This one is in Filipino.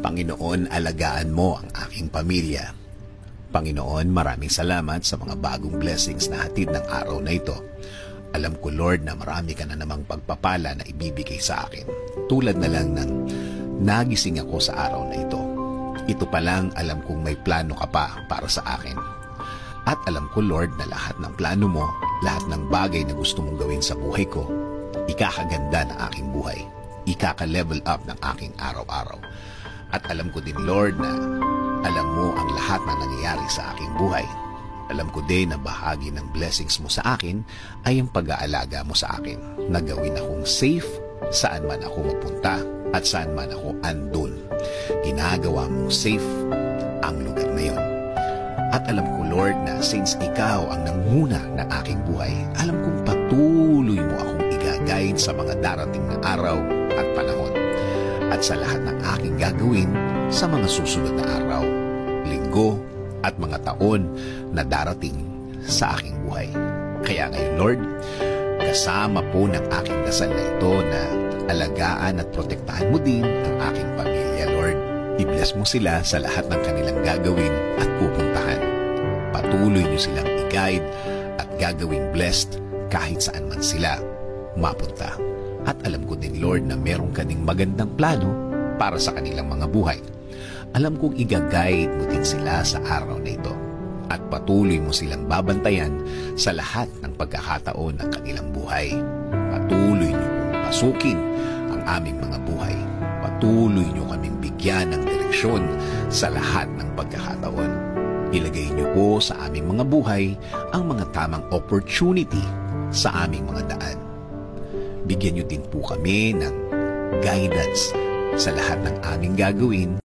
Panginoon, alagaan mo ang aking pamilya. Panginoon, maraming salamat sa mga bagong blessings na hatid ng araw na ito. Alam ko, Lord, na marami ka na namang pagpapala na ibibigay sa akin. Tulad na lang ng nagising ako sa araw na ito. Ito pa lang, alam kong may plano ka pa para sa akin. At alam ko, Lord, na lahat ng plano mo, lahat ng bagay na gusto mong gawin sa buhay ko, ikakaganda ng aking buhay. Ikaka-level up ng aking araw-araw. At alam ko din, Lord, na alam mo ang lahat na nangyayari sa aking buhay. Alam ko din na bahagi ng blessings mo sa akin ay ang pag-aalaga mo sa akin, na gawin akong safe saan man ako mapunta at saan man ako andun. Ginagawa mong safe ang lugar na yon. At alam ko, Lord, na since ikaw ang nanguna ng aking buhay, alam kong patuloy mo akong igagayin sa mga darating na araw at panahon. At sa lahat ng aking gagawin sa mga susunod na araw, linggo, at mga taon na darating sa aking buhay. Kaya ngayon, Lord, kasama po ng aking dasal na ito na alagaan at protektahan mo din ang aking pamilya, Lord. I-bless mo sila sa lahat ng kanilang gagawin at pupuntahan. Patuloy niyo silang i-guide at gagawing blessed kahit saan man sila mapunta. At alam ko din, Lord, na meron ka ding magandang plano para sa kanilang mga buhay. Alam kong i-guide mo din sila sa araw na ito. At patuloy mo silang babantayan sa lahat ng pagkakataon ng kanilang buhay. Patuloy niyo pong pasukin ang aming mga buhay. Patuloy niyo kaming bigyan ng direksyon sa lahat ng pagkakataon. Ilagay niyo po sa aming mga buhay ang mga tamang opportunity sa aming mga daan. Bigyan niyo din po kami ng guidance sa lahat ng aming gagawin